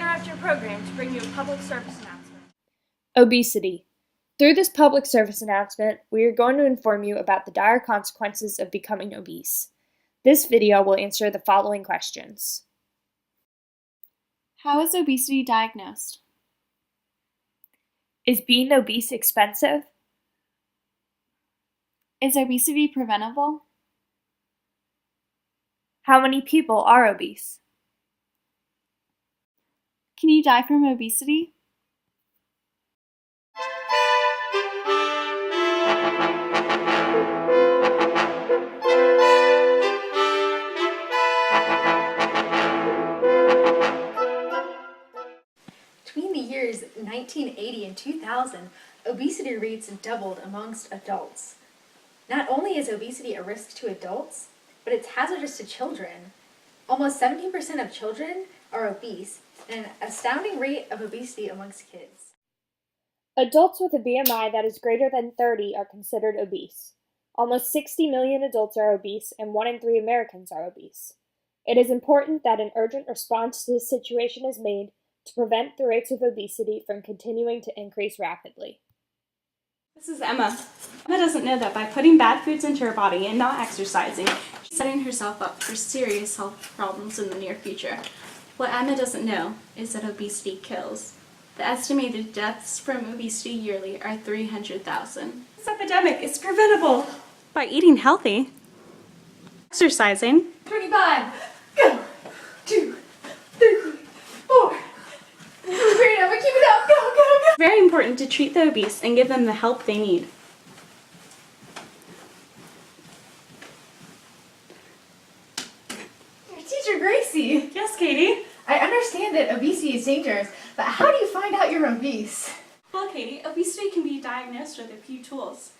interrupt your program to bring you a public service announcement. Obesity. Through this public service announcement, we are going to inform you about the dire consequences of becoming obese. This video will answer the following questions. How is obesity diagnosed? Is being obese expensive? Is obesity preventable? How many people are obese? Can you die from obesity? Between the years 1980 and 2000, obesity rates doubled amongst adults. Not only is obesity a risk to adults, but it's hazardous to children. Almost 17% of children are obese, and an astounding rate of obesity amongst kids. Adults with a BMI that is greater than 30 are considered obese. Almost 60 million adults are obese, and 1 in 3 Americans are obese. It is important that an urgent response to this situation is made to prevent the rates of obesity from continuing to increase rapidly. This is Emma. Emma doesn't know that by putting bad foods into her body and not exercising, she's setting herself up for serious health problems in the near future. What Emma doesn't know is that obesity kills. The estimated deaths from obesity yearly are 300,000. This epidemic is preventable by eating healthy, exercising, 25, go, 2, 3, 4. Great, Emma, keep it up, go, go, go. It's very important to treat the obese and give them the help they need. Teacher Gracie. Yes, Katie? I understand that obesity is dangerous, but how do you find out you're obese? Well, Katie, obesity can be diagnosed with a few tools.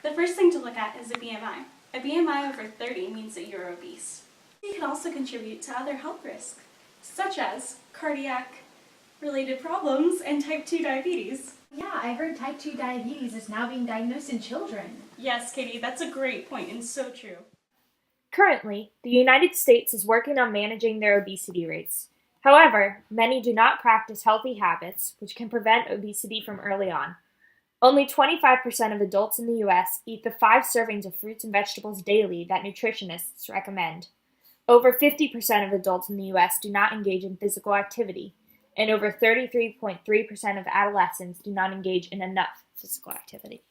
The first thing to look at is a BMI. A BMI over 30 means that you're obese. It can also contribute to other health risks, such as cardiac-related problems and type 2 diabetes. Yeah, I heard type 2 diabetes is now being diagnosed in children. Yes, Katie, that's a great point and so true. Currently, the United States is working on managing their obesity rates. However, many do not practice healthy habits, which can prevent obesity from early on. Only 25% of adults in the U.S. eat the 5 servings of fruits and vegetables daily that nutritionists recommend. Over 50% of adults in the U.S. do not engage in physical activity, and over 33.3% of adolescents do not engage in enough physical activity.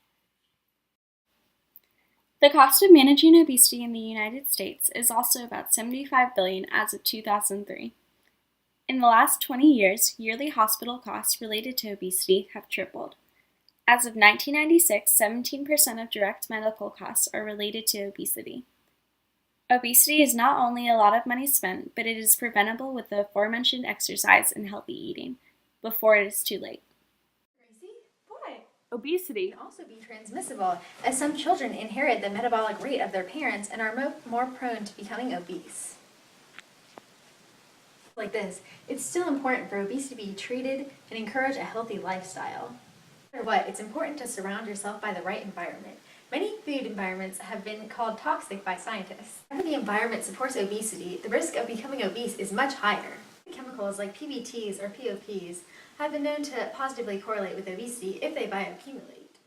The cost of managing obesity in the United States is also about $75 billion as of 2003. In the last 20 years, yearly hospital costs related to obesity have tripled. As of 1996, 17% of direct medical costs are related to obesity. Obesity is not only a lot of money spent, but it is preventable with the aforementioned exercise and healthy eating, before it is too late. Gracie? What? Obesity Can also be transmissible, as some children inherit the metabolic rate of their parents and are more prone to becoming obese. Like this, it's still important for obesity to be treated and encourage a healthy lifestyle. No matter what, it's important to surround yourself by the right environment. Many food environments have been called toxic by scientists. If the environment supports obesity, the risk of becoming obese is much higher. Chemicals like PBTs or POPs have been known to positively correlate with obesity if they bioaccumulate.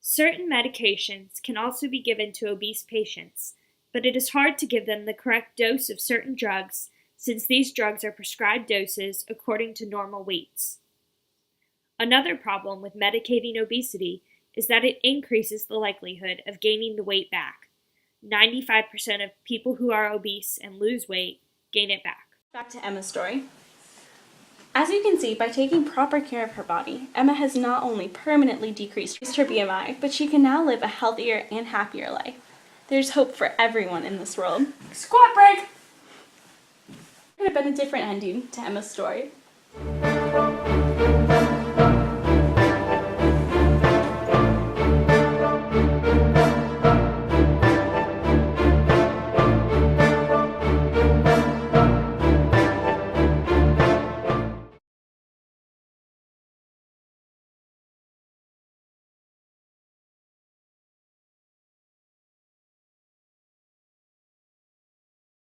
Certain medications can also be given to obese patients, but it is hard to give them the correct dose of certain drugs since these drugs are prescribed doses according to normal weights. Another problem with medicating obesity is that it increases the likelihood of gaining the weight back. 95% of people who are obese and lose weight gain it back. Back to Emma's story. As you can see, by taking proper care of her body, Emma has not only permanently decreased her BMI, but she can now live a healthier and happier life. There's hope for everyone in this world. Squat break! It could have been a different ending to Emma's story.